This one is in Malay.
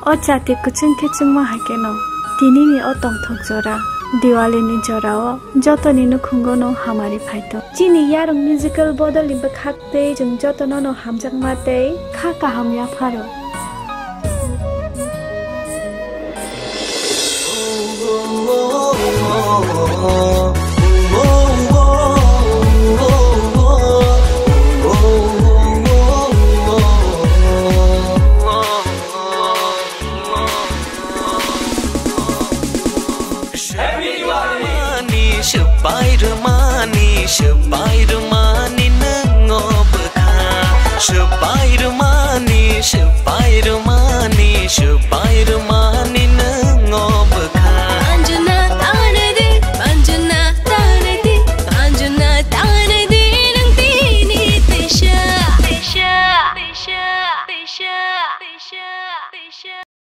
O jati kucing kecing mah keno. Tini ni o tong thok jora. Diwali ni jora o. Joto ni no khungo no hamari phaito. Chini yarong musical bodol ni bakhakte jung joto no hamjak mate kha kaham ya pharo. Spider-Man nangobkha Spider-Man